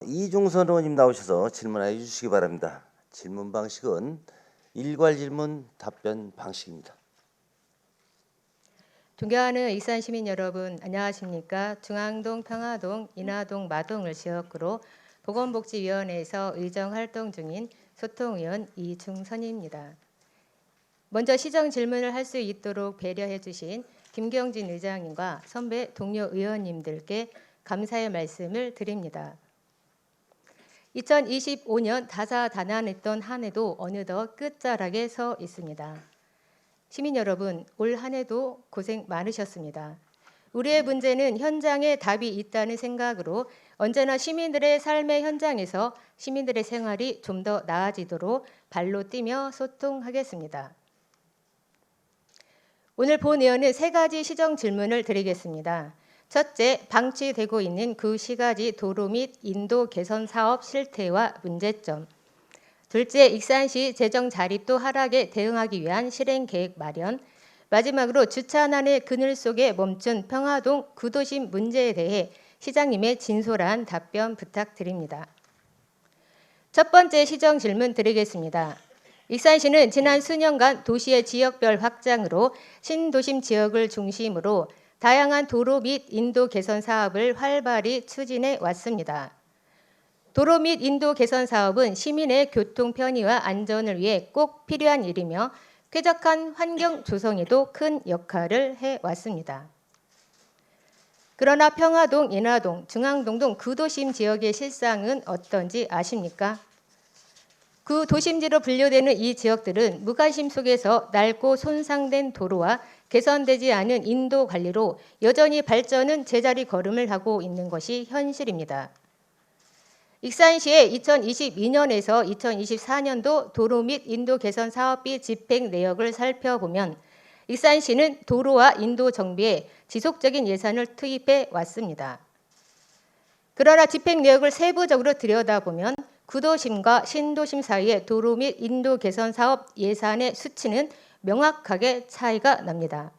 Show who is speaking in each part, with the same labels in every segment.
Speaker 1: 이종선 의원님 나오셔서 질문해 주시기 바랍니다. 질문 방식은 일괄 질문 답변 방식입니다.
Speaker 2: 존경하는 익산 시민 여러분, 안녕하십니까? 중앙동, 평화동, 인하동, 마동을 지역구로 보건복지위원회에서 의정 활동 중인 소통위원 이중선입니다. 먼저 시정 질문을 할 수 있도록 배려해 주신 김경진 의장님과 선배 동료 의원님들께 감사의 말씀을 드립니다. 2025년 다사다난했던 한 해도 어느덧 끝자락에 서 있습니다. 시민 여러분, 올 한 해도 고생 많으셨습니다. 우리의 문제는 현장에 답이 있다는 생각으로 언제나 시민들의 삶의 현장에서 시민들의 생활이 좀 더 나아지도록 발로 뛰며 소통하겠습니다. 오늘 본의원은 3가지 시정 질문을 드리겠습니다. 첫째, 방치되고 있는 그 10가지 도로 및 인도 개선 사업 실태와 문제점. 둘째, 익산시 재정 자립도 하락에 대응하기 위한 실행 계획 마련. 마지막으로 주차난의 그늘 속에 멈춘 평화동 구도심 문제에 대해 시장님의 진솔한 답변 부탁드립니다. 첫 번째 시정 질문 드리겠습니다. 익산시는 지난 수년간 도시의 지역별 확장으로 신도심 지역을 중심으로 다양한 도로 및 인도 개선 사업을 활발히 추진해 왔습니다. 도로 및 인도 개선 사업은 시민의 교통 편의와 안전을 위해 꼭 필요한 일이며 쾌적한 환경 조성에도 큰 역할을 해왔습니다. 그러나 평화동, 인하동, 중앙동 등 구도심 지역의 실상은 어떤지 아십니까? 구도심지로 분류되는 이 지역들은 무관심 속에서 낡고 손상된 도로와 개선되지 않은 인도 관리로 여전히 발전은 제자리 걸음을 하고 있는 것이 현실입니다. 익산시의 2022년에서 2024년도 도로 및 인도 개선 사업비 집행 내역을 살펴보면 익산시는 도로와 인도 정비에 지속적인 예산을 투입해 왔습니다. 그러나 집행 내역을 세부적으로 들여다보면 구도심과 신도심 사이의 도로 및 인도 개선 사업 예산의 수치는 명확하게 차이가 납니다.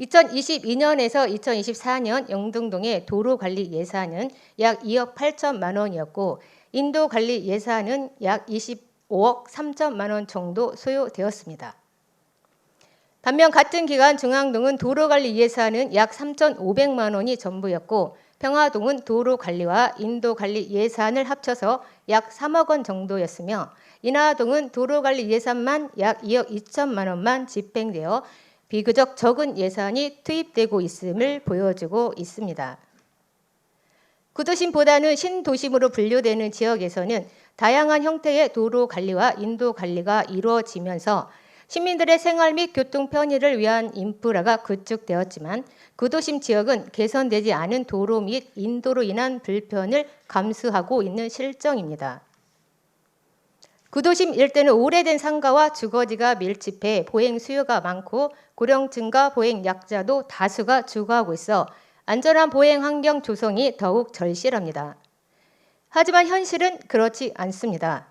Speaker 2: 2022년에서 2024년 영등동의 도로관리 예산은 약 2억 8천만 원이었고 인도관리 예산은 약 25억 3천만 원 정도 소요되었습니다. 반면 같은 기간 중앙동은 도로관리 예산은 약 3,500만 원이 전부였고 평화동은 도로관리와 인도관리 예산을 합쳐서 약 3억 원 정도였으며 인하동은 도로관리 예산만 약 2억 2천만 원만 집행되어 비교적 적은 예산이 투입되고 있음을 보여주고 있습니다. 구도심보다는 신도심으로 분류되는 지역에서는 다양한 형태의 도로 관리와 인도 관리가 이루어지면서 시민들의 생활 및 교통 편의를 위한 인프라가 구축되었지만 구도심 지역은 개선되지 않은 도로 및 인도로 인한 불편을 감수하고 있는 실정입니다. 구도심 일대는 오래된 상가와 주거지가 밀집해 보행 수요가 많고 고령층과 보행 약자도 다수가 주거하고 있어 안전한 보행 환경 조성이 더욱 절실합니다. 하지만 현실은 그렇지 않습니다.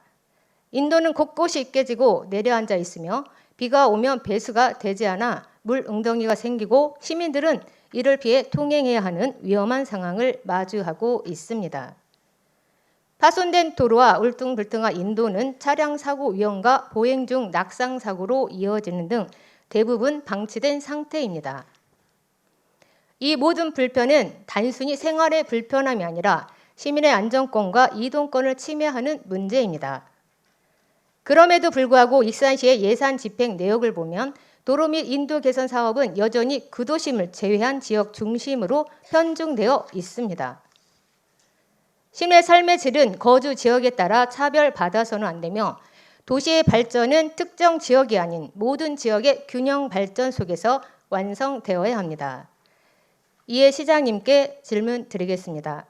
Speaker 2: 인도는 곳곳이 깨지고 내려앉아 있으며 비가 오면 배수가 되지 않아 물 웅덩이가 생기고 시민들은 이를 피해 통행해야 하는 위험한 상황을 마주하고 있습니다. 파손된 도로와 울퉁불퉁한 인도는 차량 사고 위험과 보행 중 낙상 사고로 이어지는 등 대부분 방치된 상태입니다. 이 모든 불편은 단순히 생활의 불편함이 아니라 시민의 안전권과 이동권을 침해하는 문제입니다. 그럼에도 불구하고 익산시의 예산 집행 내역을 보면 도로 및 인도 개선 사업은 여전히 구도심을 제외한 지역 중심으로 편중되어 있습니다. 시민의 삶의 질은 거주 지역에 따라 차별받아서는 안 되며 도시의 발전은 특정 지역이 아닌 모든 지역의 균형 발전 속에서 완성되어야 합니다. 이에 시장님께 질문 드리겠습니다.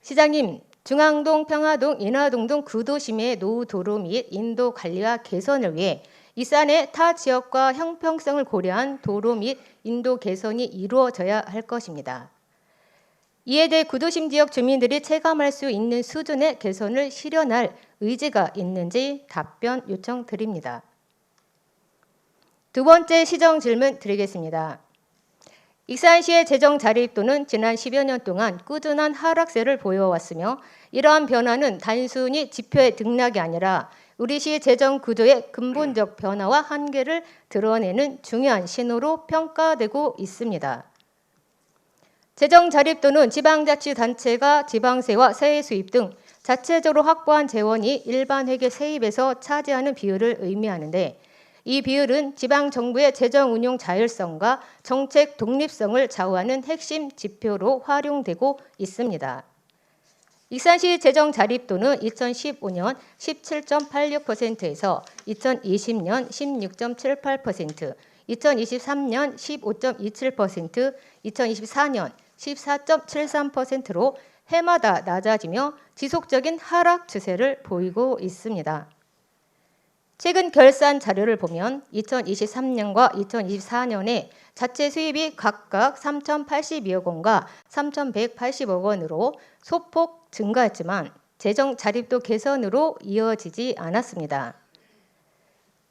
Speaker 2: 시장님, 중앙동, 평화동, 인하동 등 구도심의 노후 도로 및 인도 관리와 개선을 위해 익산의 타 지역과 형평성을 고려한 도로 및 인도 개선이 이루어져야 할 것입니다. 이에 대해 구도심 지역 주민들이 체감할 수 있는 수준의 개선을 실현할 의지가 있는지 답변 요청드립니다. 두 번째 시정 질문 드리겠습니다. 익산시의 재정 자립도는 지난 10여 년 동안 꾸준한 하락세를 보여왔으며 이러한 변화는 단순히 지표의 등락이 아니라 우리 시의 재정 구조의 근본적 변화와 한계를 드러내는 중요한 신호로 평가되고 있습니다. 재정 자립도는 지방자치단체가 지방세와 세액 수입 등 자체적으로 확보한 재원이 일반 회계 세입에서 차지하는 비율을 의미하는데 이 비율은 지방정부의 재정 운용 자율성과 정책 독립성을 좌우하는 핵심 지표로 활용되고 있습니다. 익산시 재정 자립도는 2015년 17.86%에서 2020년 16.78%, 2023년 15.27%, 2024년 14.73%로 해마다 낮아지며 지속적인 하락 추세를 보이고 있습니다. 최근 결산 자료를 보면 2023년과 2024년에 자체 수입이 각각 3,082억 원과 3,180억 원으로 소폭 증가했지만 재정 자립도 개선으로 이어지지 않았습니다.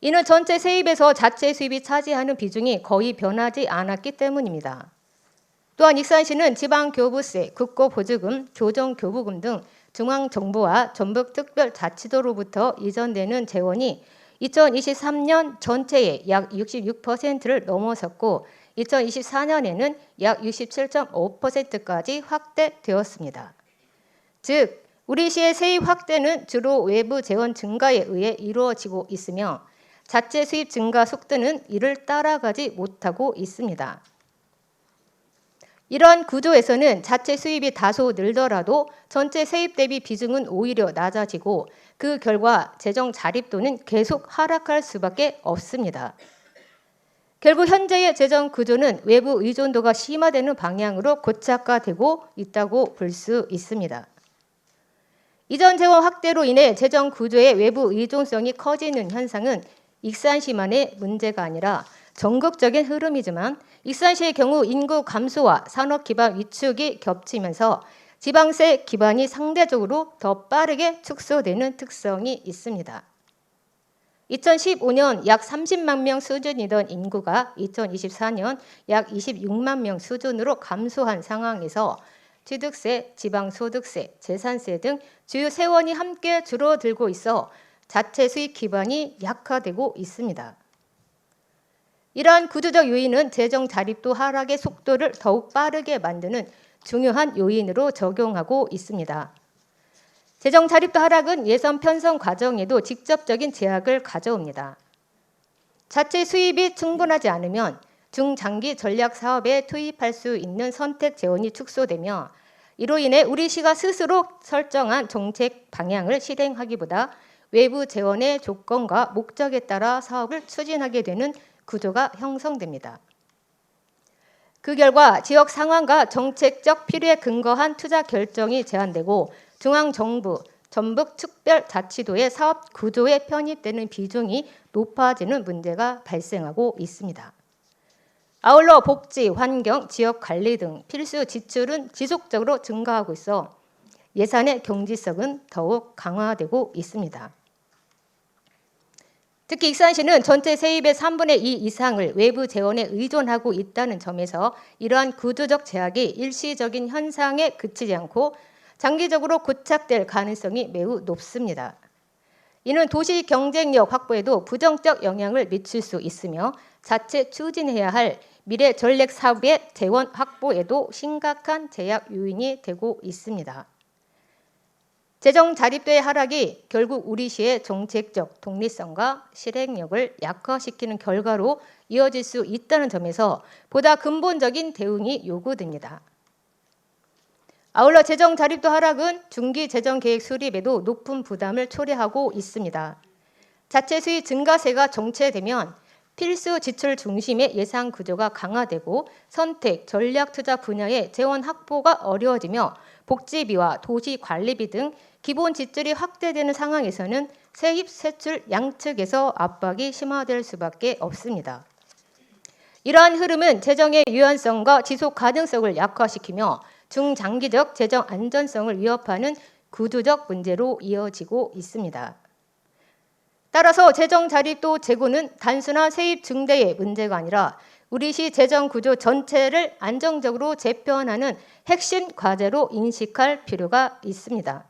Speaker 2: 이는 전체 세입에서 자체 수입이 차지하는 비중이 거의 변하지 않았기 때문입니다. 또한 익산시는 지방교부세, 국고보조금, 교정교부금 등 중앙정부와 전북특별자치도로부터 이전되는 재원이 2023년 전체의 약 66%를 넘어섰고 2024년에는 약 67.5%까지 확대되었습니다. 즉, 우리 시의 세입 확대는 주로 외부 재원 증가에 의해 이루어지고 있으며 자체 수입 증가 속도는 이를 따라가지 못하고 있습니다. 이러한 구조에서는 자체 수입이 다소 늘더라도 전체 세입 대비 비중은 오히려 낮아지고 그 결과 재정 자립도는 계속 하락할 수밖에 없습니다. 결국 현재의 재정 구조는 외부 의존도가 심화되는 방향으로 고착화되고 있다고 볼 수 있습니다. 이전 재원 확대로 인해 재정 구조의 외부 의존성이 커지는 현상은 익산시만의 문제가 아니라 전국적인 흐름이지만 익산시의 경우 인구 감소와 산업 기반 위축이 겹치면서 지방세 기반이 상대적으로 더 빠르게 축소되는 특성이 있습니다. 2015년 약 30만 명 수준이던 인구가 2024년 약 26만 명 수준으로 감소한 상황에서 취득세, 지방소득세, 재산세 등 주요 세원이 함께 줄어들고 있어 자체 수입 기반이 약화되고 있습니다. 이러한 구조적 요인은 재정 자립도 하락의 속도를 더욱 빠르게 만드는 중요한 요인으로 적용하고 있습니다. 재정 자립도 하락은 예산 편성 과정에도 직접적인 제약을 가져옵니다. 자체 수입이 충분하지 않으면 중장기 전략 사업에 투입할 수 있는 선택 재원이 축소되며 이로 인해 우리 시가 스스로 설정한 정책 방향을 실행하기보다 외부 재원의 조건과 목적에 따라 사업을 추진하게 되는 구조가 형성됩니다. 그 결과 지역 상황과 정책적 필요에 근거한 투자 결정이 제한되고 중앙정부, 전북특별자치도의 사업 구조에 편입되는 비중이 높아지는 문제가 발생하고 있습니다. 아울러 복지, 환경, 지역관리 등 필수 지출은 지속적으로 증가하고 있어 예산의 경지성은 더욱 강화되고 있습니다. 특히 익산시는 전체 세입의 3분의 2 이상을 외부 재원에 의존하고 있다는 점에서 이러한 구조적 제약이 일시적인 현상에 그치지 않고 장기적으로 고착될 가능성이 매우 높습니다. 이는 도시 경쟁력 확보에도 부정적 영향을 미칠 수 있으며 자체 추진해야 할 미래 전략 사업의 재원 확보에도 심각한 제약 요인이 되고 있습니다. 재정 자립도의 하락이 결국 우리 시의 정책적 독립성과 실행력을 약화시키는 결과로 이어질 수 있다는 점에서 보다 근본적인 대응이 요구됩니다. 아울러 재정 자립도 하락은 중기 재정 계획 수립에도 높은 부담을 초래하고 있습니다. 자체 수입 증가세가 정체되면 필수 지출 중심의 예산 구조가 강화되고 선택, 전략 투자 분야의 재원 확보가 어려워지며 복지비와 도시 관리비 등 기본 지출이 확대되는 상황에서는 세입, 세출 양측에서 압박이 심화될 수밖에 없습니다. 이러한 흐름은 재정의 유연성과 지속 가능성을 약화시키며 중장기적 재정 안전성을 위협하는 구조적 문제로 이어지고 있습니다. 따라서 재정 자립도 재고는 단순한 세입 증대의 문제가 아니라 우리 시 재정 구조 전체를 안정적으로 재편하는 핵심 과제로 인식할 필요가 있습니다.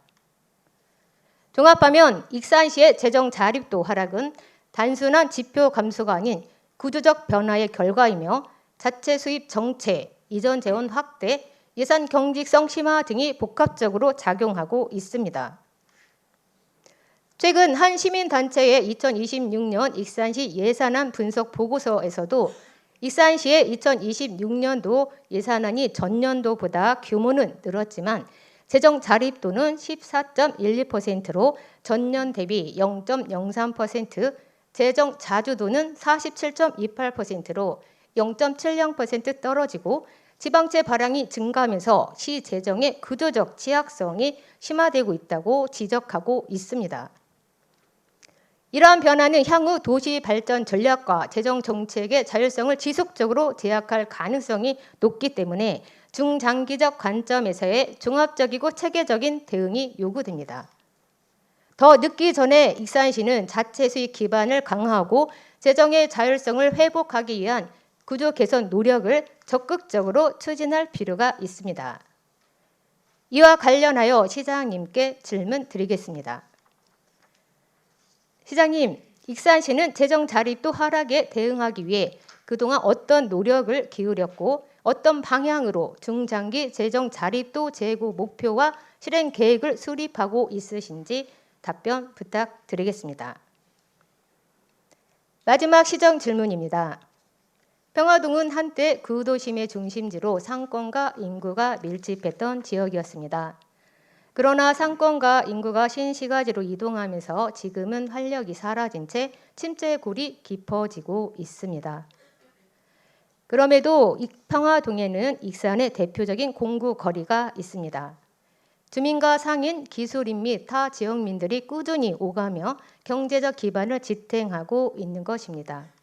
Speaker 2: 종합하면 익산시의 재정 자립도 하락은 단순한 지표 감소가 아닌 구조적 변화의 결과이며 자체 수입 정체, 이전 재원 확대, 예산 경직성 심화 등이 복합적으로 작용하고 있습니다. 최근 한 시민단체의 2026년 익산시 예산안 분석 보고서에서도 익산시의 2026년도 예산안이 전년도보다 규모는 늘었지만 재정 자립도는 14.12%로 전년 대비 0.03%, 재정 자주도는 47.28%로 0.70% 떨어지고 지방채 발행이 증가하면서 시 재정의 구조적 취약성이 심화되고 있다고 지적하고 있습니다. 이러한 변화는 향후 도시 발전 전략과 재정 정책의 자율성을 지속적으로 제약할 가능성이 높기 때문에 중장기적 관점에서의 종합적이고 체계적인 대응이 요구됩니다. 더 늦기 전에 익산시는 자체 수익 기반을 강화하고 재정의 자율성을 회복하기 위한 구조 개선 노력을 적극적으로 추진할 필요가 있습니다. 이와 관련하여 시장님께 질문 드리겠습니다. 시장님, 익산시는 재정 자립도 하락에 대응하기 위해 그동안 어떤 노력을 기울였고 어떤 방향으로 중장기 재정 자립도 제고 목표와 실행 계획을 수립하고 있으신지 답변 부탁드리겠습니다. 마지막 시정 질문입니다. 평화동은 한때 구도심의 중심지로 상권과 인구가 밀집했던 지역이었습니다. 그러나 상권과 인구가 신시가지로 이동하면서 지금은 활력이 사라진 채 침체굴이 깊어지고 있습니다. 그럼에도 평화동에는 익산의 대표적인 공구 거리가 있습니다. 주민과 상인, 기술인 및 타 지역민들이 꾸준히 오가며 경제적 기반을 지탱하고 있는 것입니다.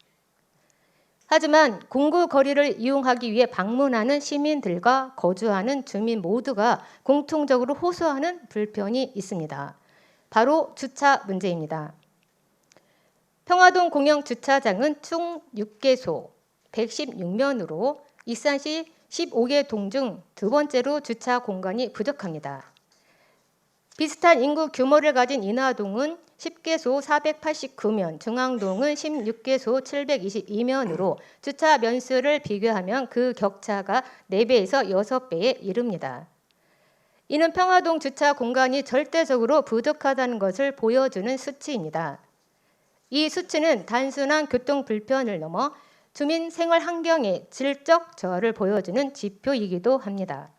Speaker 2: 하지만 공구 거리를 이용하기 위해 방문하는 시민들과 거주하는 주민 모두가 공통적으로 호소하는 불편이 있습니다. 바로 주차 문제입니다. 평화동 공영 주차장은 총 6개소, 116면으로 익산시 15개 동 중 두 번째로 주차 공간이 부족합니다. 비슷한 인구 규모를 가진 인하동은 10개소 489면, 중앙동은 16개소 722면으로 주차 면수를 비교하면 그 격차가 4배에서 6배에 이릅니다. 이는 평화동 주차 공간이 절대적으로 부족하다는 것을 보여주는 수치입니다. 이 수치는 단순한 교통 불편을 넘어 주민 생활 환경의 질적 저하를 보여주는 지표이기도 합니다.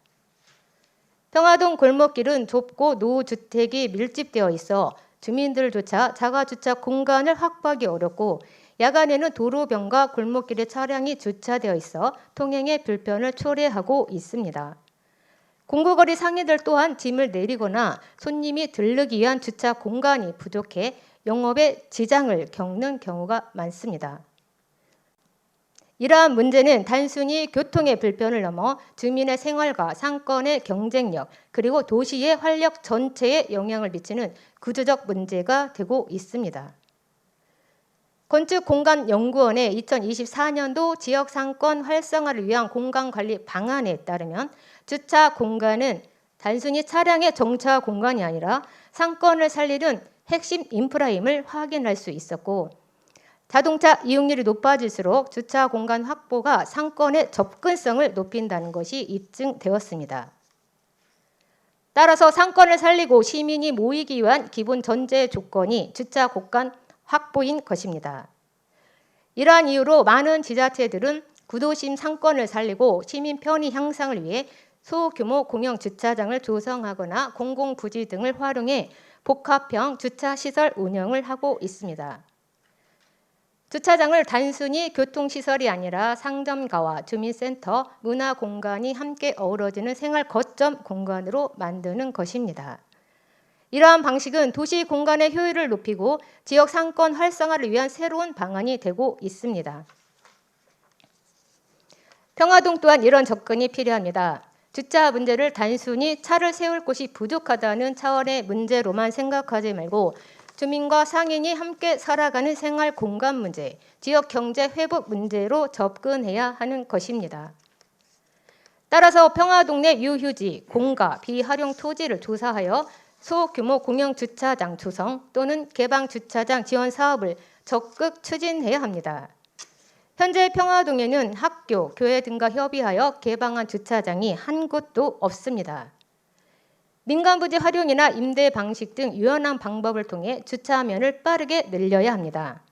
Speaker 2: 평화동 골목길은 좁고 노후주택이 밀집되어 있어 주민들조차 자가주차 공간을 확보하기 어렵고 야간에는 도로변과 골목길에 차량이 주차되어 있어 통행의 불편을 초래하고 있습니다. 공구거리 상인들 또한 짐을 내리거나 손님이 들르기 위한 주차 공간이 부족해 영업에 지장을 겪는 경우가 많습니다. 이러한 문제는 단순히 교통의 불편을 넘어 주민의 생활과 상권의 경쟁력 그리고 도시의 활력 전체에 영향을 미치는 구조적 문제가 되고 있습니다. 건축공간연구원의 2024년도 지역상권 활성화를 위한 공간관리 방안에 따르면 주차 공간은 단순히 차량의 정차 공간이 아니라 상권을 살리는 핵심 인프라임을 확인할 수 있었고 자동차 이용률이 높아질수록 주차 공간 확보가 상권의 접근성을 높인다는 것이 입증되었습니다. 따라서 상권을 살리고 시민이 모이기 위한 기본 전제 조건이 주차 공간 확보인 것입니다. 이러한 이유로 많은 지자체들은 구도심 상권을 살리고 시민 편의 향상을 위해 소규모 공영 주차장을 조성하거나 공공부지 등을 활용해 복합형 주차시설 운영을 하고 있습니다. 주차장을 단순히 교통시설이 아니라 상점가와 주민센터, 문화공간이 함께 어우러지는 생활 거점 공간으로 만드는 것입니다. 이러한 방식은 도시 공간의 효율을 높이고 지역 상권 활성화를 위한 새로운 방안이 되고 있습니다. 평화동 또한 이런 접근이 필요합니다. 주차 문제를 단순히 차를 세울 곳이 부족하다는 차원의 문제로만 생각하지 말고 주민과 상인이 함께 살아가는 생활 공간 문제, 지역 경제 회복 문제로 접근해야 하는 것입니다. 따라서 평화동네 유휴지, 공가, 비활용 토지를 조사하여 소규모 공영 주차장 조성 또는 개방 주차장 지원 사업을 적극 추진해야 합니다. 현재 평화동에는 학교, 교회 등과 협의하여 개방한 주차장이 한 곳도 없습니다. 민간 부지 활용이나 임대 방식 등 유연한 방법을 통해 주차면을 빠르게 늘려야 합니다.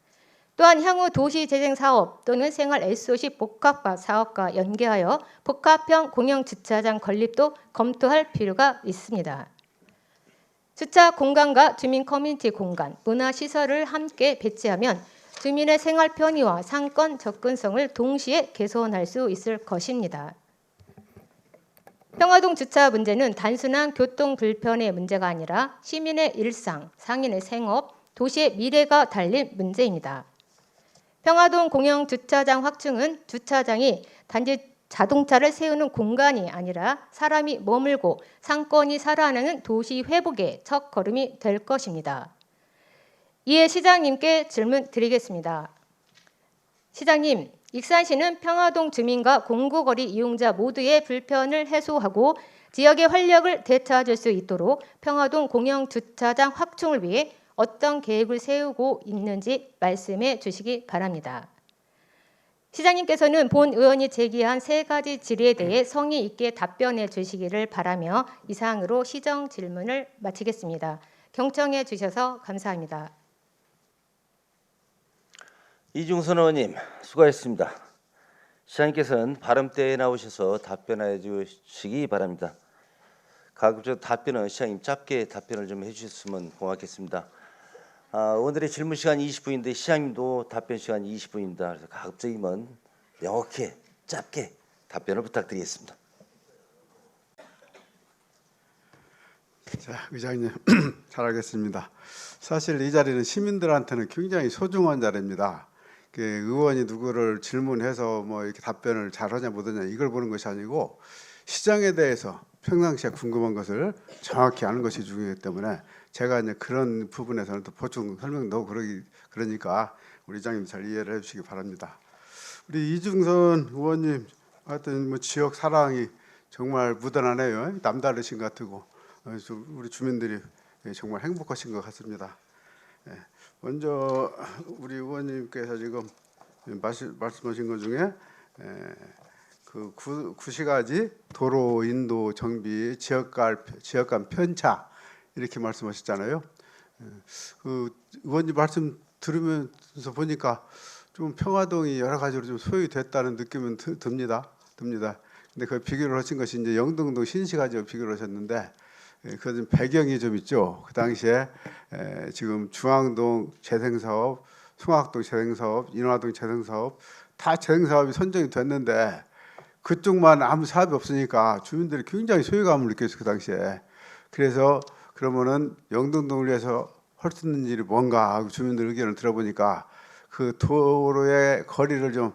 Speaker 2: 또한 향후 도시재생 사업 또는 생활 SOC 복합화 사업과 연계하여 복합형 공영 주차장 건립도 검토할 필요가 있습니다. 주차 공간과 주민 커뮤니티 공간, 문화시설을 함께 배치하면 주민의 생활 편의와 상권 접근성을 동시에 개선할 수 있을 것입니다. 평화동 주차 문제는 단순한 교통 불편의 문제가 아니라 시민의 일상, 상인의 생업, 도시의 미래가 달린 문제입니다. 평화동 공영 주차장 확충은 주차장이 단지 자동차를 세우는 공간이 아니라 사람이 머물고 상권이 살아나는 도시 회복의 첫걸음이 될 것입니다. 이에 시장님께 질문 드리겠습니다. 시장님, 익산시는 평화동 주민과 공구거리 이용자 모두의 불편을 해소하고 지역의 활력을 되찾을 수 있도록 평화동 공영 주차장 확충을 위해 어떤 계획을 세우고 있는지 말씀해 주시기 바랍니다. 시장님께서는 본 의원이 제기한 3가지 질의에 대해 성의 있게 답변해 주시기를 바라며 이상으로 시정 질문을 마치겠습니다. 경청해 주셔서 감사합니다.
Speaker 1: 이중선 의원님 수고하셨습니다. 시장님께서는 발언대에 나오셔서 답변해 주시기 바랍니다. 가급적 답변은 시장님 짧게 답변을 좀 해주셨으면 고맙겠습니다. 오늘의 질문 시간 20분인데 시장님도 답변 시간 20분입니다. 그래서 가급적이면 명확히 짧게 답변을 부탁드리겠습니다.
Speaker 3: 자, 의장님 잘하겠습니다. 사실 이 자리는 시민들한테는 굉장히 소중한 자리입니다. 의원이 누구를 질문해서 뭐 이렇게 답변을 잘하냐 못하냐 이걸 보는 것이 아니고 시장에 대해서 평상시에 궁금한 것을 정확히 아는 것이 중요하기 때문에 제가 이제 그런 부분에서는 또 보충 설명도 그러니까 우리 의장님 잘 이해를 해주시기 바랍니다. 우리 이중선 의원님 하여튼 뭐 지역 사랑이 정말 묻어나네요. 남다르신 것 같고 우리 주민들이 정말 행복하신 것 같습니다. 먼저 우리 의원님께서 지금 말씀하신 것 중에 그 9시가지 도로 인도 정비 지역 간 편차 이렇게 말씀하셨잖아요. 그 의원님 말씀 들으면서 보니까 좀 평화동이 여러 가지로 좀 소요이 됐다는 느낌은 듭니다. 근데 그 비교를 하신 것이 이제 영등동 신시가지로 비교를 하셨는데 그 좀 배경이 좀 있죠. 그 당시에 지금 중앙동 재생사업, 송악동 재생사업, 인화동 재생사업 다 재생사업이 선정이 됐는데 그쪽만 아무 사업이 없으니까 주민들이 굉장히 소외감을 느꼈어요. 그 당시에. 그래서 그러면은 영등동을 위해서 할 수 있는 일이 뭔가 하고 주민들 의견을 들어보니까 그 도로의 거리를 좀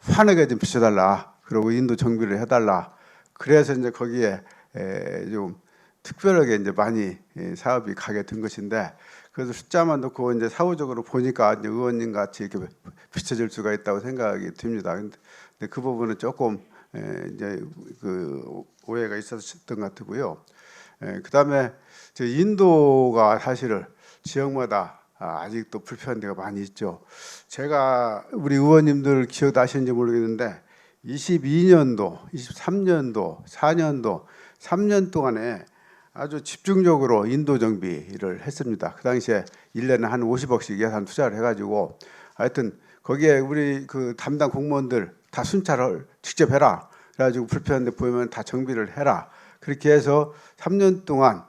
Speaker 3: 환하게 좀 비춰달라. 그리고 인도 정비를 해달라. 그래서 이제 거기에 좀 특별하게 이제 많이 사업이 가게 된 것인데 그래서 숫자만 놓고 이제 사후적으로 보니까 이제 의원님 같이 이렇게 비춰질 수가 있다고 생각이 듭니다. 근데 그 부분은 조금 이제 그 오해가 있었던 것 같고요. 그다음에 인도가 사실은 지역마다 아직도 불편한 데가 많이 있죠. 제가 우리 의원님들 기억나시는지 모르겠는데 22년도, 23년도, 4년도, 3년 동안에 아주 집중적으로 인도 정비를 했습니다. 그 당시에 1년에 한 50억씩 예산 투자를 해가지고 하여튼 거기에 우리 그 담당 공무원들 다 순찰을 직접 해라. 그래가지고 불편한 데 보이면 다 정비를 해라. 그렇게 해서 3년 동안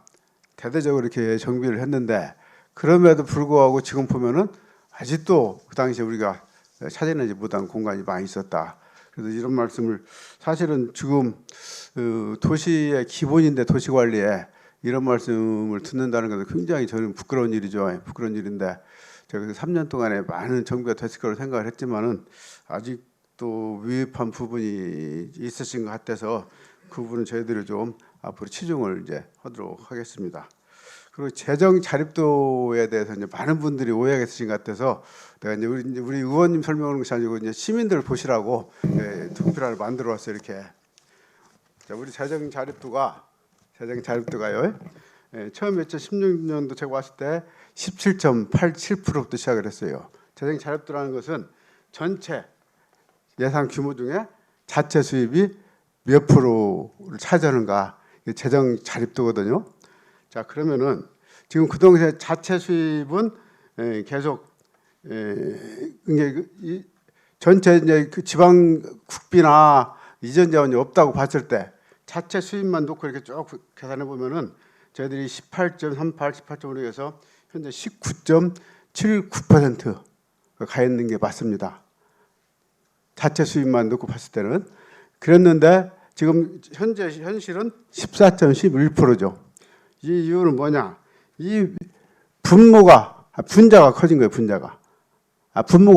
Speaker 3: 대대적으로 이렇게 정비를 했는데 그럼에도 불구하고 지금 보면은 아직도 그 당시에 우리가 찾아내지 못한 공간이 많이 있었다. 그래서 이런 말씀을 사실은 지금 그 도시의 기본인데 도시관리에 이런 말씀을 듣는다는 것은 굉장히 저는 부끄러운 일이죠. 부끄러운 일인데 제가 3년 동안에 많은 정비가 됐을 거라고 생각을 했지만은 아직도 위급한 부분이 있으신 것 같아서 그 부분은 저희들이 좀 앞으로 치중을 이제 하도록 하겠습니다. 그리고 재정 자립도에 대해서 이제 많은 분들이 오해가 있으신 것 같아서 내가 이제 우리 의원님 설명하는 것이 아니고 이제 시민들 보시라고 투표를 만들어 왔어요. 이렇게. 자, 우리 재정 자립도가요. 처음 2016년도 제가 왔을 때 17.87%부터 시작을 했어요. 재정 자립도라는 것은 전체 예산 규모 중에 자체 수입이 몇 프로를 차지하는가, 이게 재정 자립도거든요. 자, 그러면은 지금 그동안 자체 수입은 계속 이게 전체 이제 그 지방 국비나 이전 자원이 없다고 봤을 때 자체 수입만 놓고 이렇게 쭉 계산해 보면은 저희들이 18.38, 18.5에서 현재 19.79%가 가 있는 게 맞습니다. 자체 수입만 놓고 봤을 때는 그랬는데 지금 현실은 14.11%죠. 이 이유는 뭐냐? 이 분자가 커진 거예요. 분모가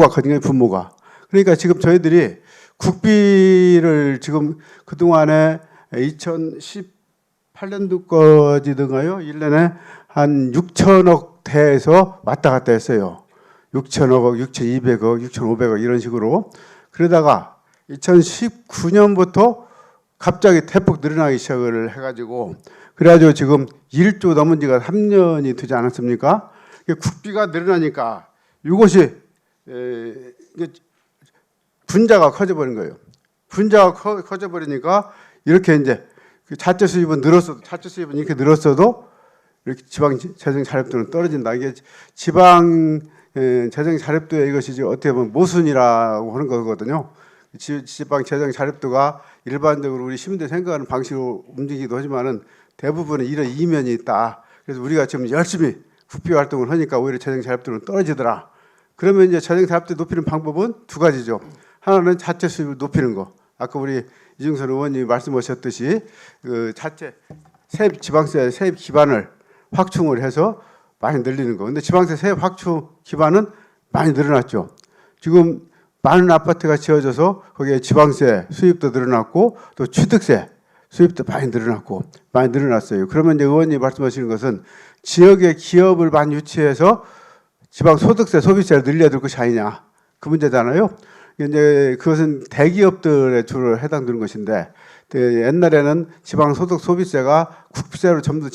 Speaker 3: 커진 거예요. 분모가. 그러니까 지금 저희들이 국비를 지금 그 동안에 2018년도까지든가요, 1년에 한 6천억 대에서 왔다 갔다 했어요. 6천억, 6,200억, 6,500억 이런 식으로. 그러다가 2019년부터 갑자기 대폭 늘어나기 시작을 해가지고 그래가지고 지금 1조 넘은 지가 3년이 되지 않았습니까? 국비가 늘어나니까 이것이 분자가 커져버린 거예요. 분자가 커져버리니까 이렇게 이제 자체 수입은 이렇게 늘었어도 이렇게 지방 재정 자립도는 떨어진다. 이게 지방 재정 자립도에 이것이 어떻게 보면 모순이라고 하는 거거든요. 지방 재정 자립도가 일반적으로 우리 시민들이 생각하는 방식으로 움직이기도 하지만은 대부분은 이런 이면이 있다. 그래서 우리가 지금 열심히 국비 활동을 하니까 오히려 재정 자립도는 떨어지더라. 그러면 이제 재정 자립도 높이는 방법은 두 가지죠. 하나는 자체 수입을 높이는 거. 아까 우리 이중선 의원님이 말씀하셨듯이 그 자체 지방세 세입 기반을 확충을 해서 많이 늘리는 거. 근데 지방세 세입 확충 기반은 많이 늘어났죠. 지금 많은 아파트가 지어져서 거기에 지방세 수입도 늘어났고 또 취득세 수입도 많이 늘어났어요. 그러면 이제 의원님이 말씀하시는 것은 지역의 기업을 많이 유치해서 지방 소득세, 소비세를 늘려야 될 것이 아니냐 그 문제잖아요. 이제 그것은 대기업들에 주로 해당되는 것인데 옛날에는 지방 소득 소비세가 국세로 전부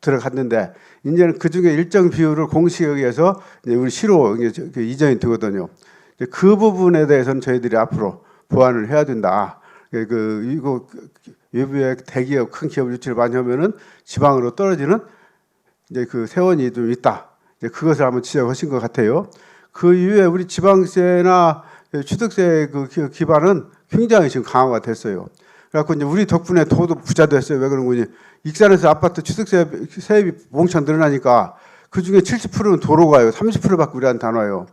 Speaker 3: 들어갔는데 이제는 그 중에 일정 비율을 공식에 의해서 이제 우리 시로 이전이 되거든요. 그 부분에 대해서는 저희들이 앞으로 보완을 해야 된다. 이거 외부의 대기업, 큰 기업 유치를 많이 하면은 지방으로 떨어지는 이제 그 세원이 좀 있다. 이제 그것을 한번 지적하신 것 같아요. 그 이후에 우리 지방세나 취득세 그 기반은 굉장히 지금 강화가 됐어요. 그래갖고 이제 우리 덕분에 도도 부자 됐어요. 왜 그런 거니? 익산에서 아파트 취득세 세입이 몽창 늘어나니까 그 중에 70%는 도로 가요. 30%밖에 우리한테 안 와요.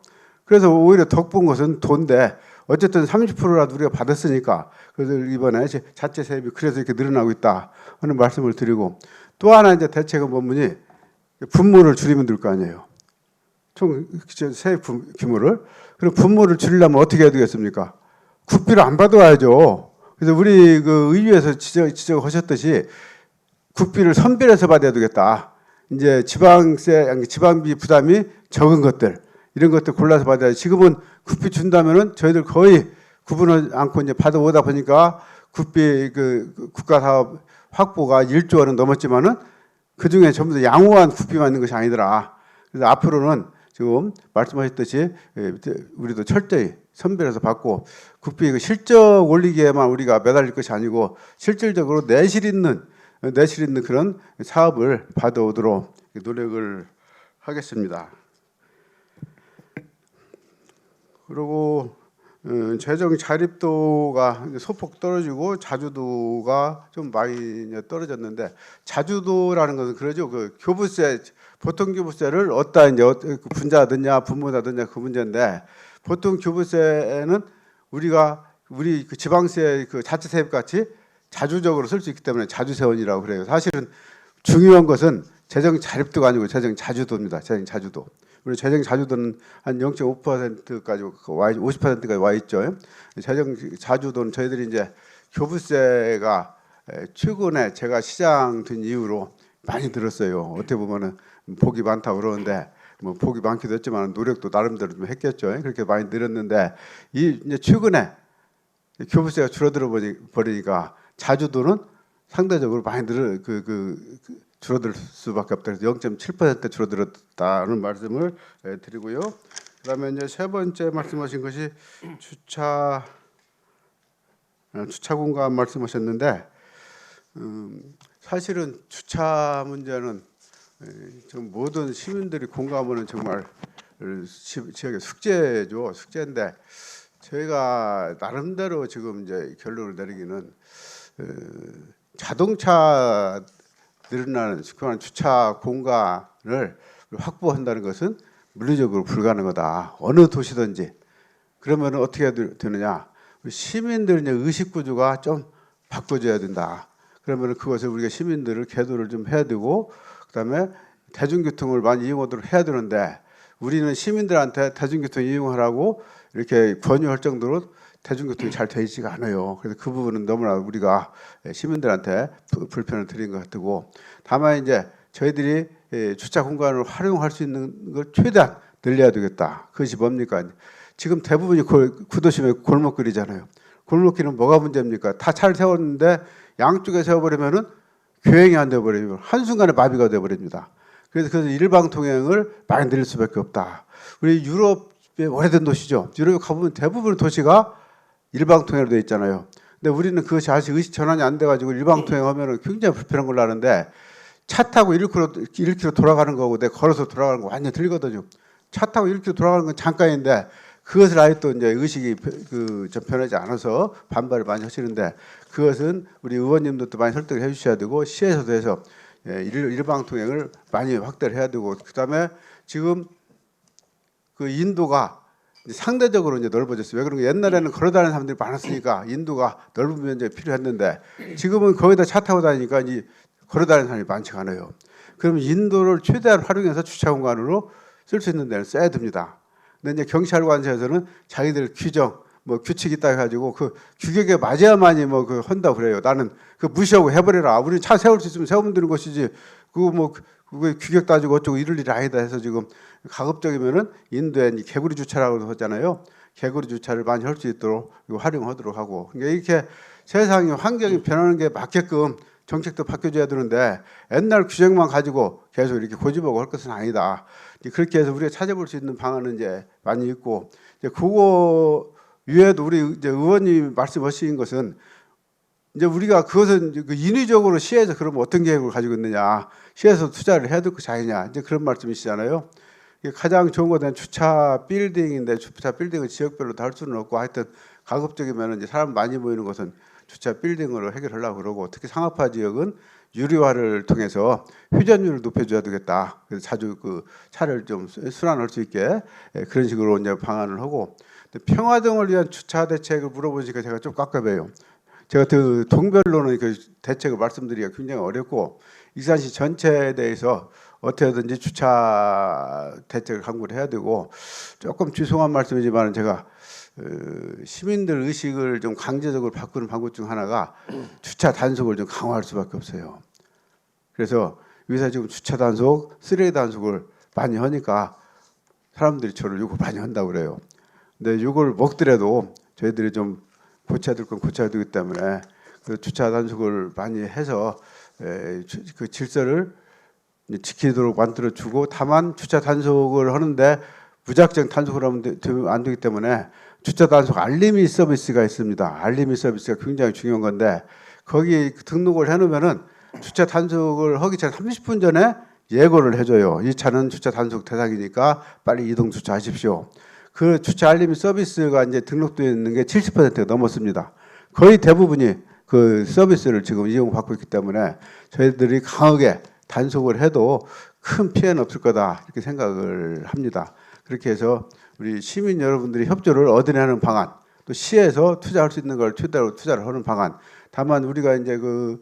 Speaker 3: 그래서 오히려 덕 본 것은 돈인데 어쨌든 30%라도 우리가 받았으니까 그래서 이번에 자체 세입이 그래서 이렇게 늘어나고 있다 하는 말씀을 드리고 또 하나 이제 대책은 뭐니 분모를 줄이면 될 거 아니에요. 총 세입 규모를. 그럼 분모를 줄이려면 어떻게 해야 되겠습니까? 국비를 안 받아와야죠. 그래서 우리 그 의회에서 지적하셨듯이 국비를 선별해서 받아야 되겠다. 이제 지방비 부담이 적은 것들 이런 것들 골라서 받아야. 지금은 국비 준다면은 저희들 거의 구분을 않고 이제 받아오다 보니까 국비 그 국가 사업 확보가 1조 원은 넘었지만은 그 중에 전부 다 양호한 국비만 있는 것이 아니더라. 그래서 앞으로는 지금 말씀하셨듯이 우리도 철저히 선별해서 받고 국비 그 실적 올리기에만 우리가 매달릴 것이 아니고 실질적으로 내실 있는 그런 사업을 받아오도록 노력을 하겠습니다. 그리고 재정 자립도가 소폭 떨어지고 자주도가 좀 많이 떨어졌는데 자주도라는 것은 그러죠. 그 교부세 보통 교부세를 어디다 이제 분자 넣냐 분모다 넣냐 그 문제인데 보통 교부세는 우리 그 지방세 그 자체 세입 같이 자주적으로 쓸 수 있기 때문에 자주세원이라고 그래요. 사실은 중요한 것은 재정 자립도가 아니고 재정 자주도입니다. 재정 자주도. 우리 재정 자주도는 한 0.5%까지 50%까지 와 있죠. 재정 자주도는 저희들이 이제 교부세가 최근에 제가 시장 된 이후로 많이 늘었어요. 어떻게 보면은 복이 많다 그러는데 뭐 복이 많기도 했지만 노력도 나름대로 좀 했겠죠. 그렇게 많이 늘었는데 이제 최근에 교부세가 줄어들어 버리니까 자주도는 상대적으로 많이 줄어들 수밖에 없다. 그래서 0.7% 줄어들었다는 말씀을 드리고요. 그다음에 이제 세 번째 말씀하신 것이 주차 공간 말씀하셨는데 사실은 주차 문제는 좀 모든 시민들이 공감하는 정말 지역의 숙제죠. 숙제인데 저희가 나름대로 지금 이제 결론을 내리기는 자동차 늘어나는 그런 주차 공간을 확보한다는 것은 물리적으로 불가능하다. 어느 도시든지. 그러면 어떻게 해야 되느냐? 시민들의 의식 구조가 좀 바꿔줘야 된다. 그러면 그것을 우리가 시민들을 계도를 좀 해야 되고, 그다음에 대중교통을 많이 이용하도록 해야 되는데 우리는 시민들한테 대중교통 이용하라고 이렇게 권유할 정도로 대중교통이 잘 되어 있지가 않아요. 그래서 그 부분은 너무나 우리가 시민들한테 불편을 드린 것 같고, 다만 이제 저희들이 주차 공간을 활용할 수 있는 걸 최대한 늘려야 되겠다. 그것이 뭡니까? 지금 대부분이 구도심에 골목길이잖아요. 골목길은 뭐가 문제입니까? 다 차를 세웠는데 양쪽에 세워버리면은 교행이 안 돼버리면 한순간에 마비가 돼버립니다. 그래서 일방통행을 많이 늘릴 수밖에 없다. 우리 유럽의 오래된 도시죠. 유럽에 가보면 대부분 도시가 일방통행으로 되어 있잖아요. 근데 우리는 그것이 아직 의식 전환이 안 돼가지고 일방통행하면은 굉장히 불편한 걸로 아는데 차 타고 1km 돌아가는 거고 내 걸어서 돌아가는 거 완전 틀리거든요. 차 타고 1km 돌아가는 건 잠깐인데 그것을 아예 또 이제 의식이 좀 변하지 않아서 반발을 많이 하시는데 그것은 우리 의원님들도 많이 설득을 해주셔야 되고 시에서도 해서 일방통행을 많이 확대를 해야 되고 그다음에 지금 그 인도가 상대적으로 이제 넓어졌어요. 왜 그런가? 옛날에는 걸어다니는 사람들이 많았으니까 인도가 넓은 면적이 필요했는데 지금은 거기다 차 타고 다니니까 이제 걸어다니는 사람이 많지가 않아요. 그러면 인도를 최대한 활용해서 주차 공간으로 쓸 수 있는 데는 써야 됩니다. 근데 이제 경찰관에서는 자기들 규정, 뭐 규칙이 있다 해가지고 그 규격에 맞아야만이 뭐 그 한다고 그래요. 나는 그 무시하고 해버려라. 우리 차 세울 수 있으면 세우면 되는 것이지. 그거 뭐 그거 규격 따지고 어쩌고 이럴 일이 아니다 해서 지금 가급적이면은 인도에 개구리 주차라고 하잖아요. 개구리 주차를 많이 할 수 있도록 활용하도록 하고. 그러니까 이렇게 세상이 환경이 변하는 게 맞게끔 정책도 바뀌어줘야 되는데 옛날 규정만 가지고 계속 이렇게 고집하고 할 것은 아니다. 그렇게 해서 우리가 찾아볼 수 있는 방안은 이제 많이 있고 이제 그거 위에도 우리 이제 의원님 말씀하신 것은 이제 우리가 그것은 그 인위적으로 시에서 그러면 어떤 계획을 가지고 있느냐, 시에서 투자를 해야 될 것이 아니냐 이제 그런 말씀이시잖아요. 가장 좋은 것은 주차 빌딩인데 주차 빌딩은 지역별로 다 할 수는 없고 하여튼 가급적이면 이제 사람 많이 모이는 곳은 주차 빌딩으로 해결하려고 그러고 특히 상업화 지역은 유리화를 통해서 회전율을 높여줘야 되겠다. 그래서 자주 그 차를 좀 순환할 수 있게 그런 식으로 이제 방안을 하고 평화등을 위한 주차 대책을 물어보시니까 제가 좀 깝깝해요. 제가 그 동별로는 그 대책을 말씀드리기가 굉장히 어렵고 익산시 전체에 대해서 어떻게든지 주차 대책을 강구를 해야 되고 조금 죄송한 말씀이지만 제가 시민들 의식을 좀 강제적으로 바꾸는 방법 중 하나가 주차 단속을 좀 강화할 수밖에 없어요. 그래서 여기서 지금 주차 단속, 쓰레기 단속을 많이 하니까 사람들이 저를 욕을 많이 한다고 그래요. 근데 욕을 먹더라도 저희들이 좀 고쳐야 될 건 고쳐야 되기 때문에 그 주차 단속을 많이 해서 그 질서를 지키도록 만들어주고 다만 주차 단속을 하는데 무작정 단속을 하면 안 되기 때문에 주차 단속 알림이 서비스가 있습니다. 알림이 서비스가 굉장히 중요한 건데 거기 등록을 해놓으면은 주차 단속을 하기 전 30분 전에 예고를 해줘요. 이 차는 주차 단속 대상이니까 빨리 이동 주차하십시오. 그 주차 알림 서비스가 이제 등록되어 있는 게 70%가 넘었습니다. 거의 대부분이 그 서비스를 지금 이용받고 있기 때문에 저희들이 강하게 단속을 해도 큰 피해는 없을 거다 이렇게 생각을 합니다. 그렇게 해서 우리 시민 여러분들이 협조를 얻어내는 방안, 또 시에서 투자할 수 있는 걸 최대로 투자를 하는 방안. 다만 우리가 이제 그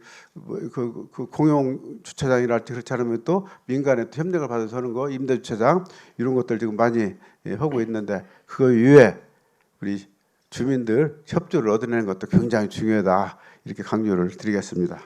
Speaker 3: 공용 주차장이랄지 그렇지 않으면 또 민간에 또 협력을 받아서 하는 거, 임대 주차장 이런 것들 지금 많이 하고 있는데 그거 위에 우리 주민들 협조를 얻어내는 것도 굉장히 중요하다 이렇게 강조를 드리겠습니다.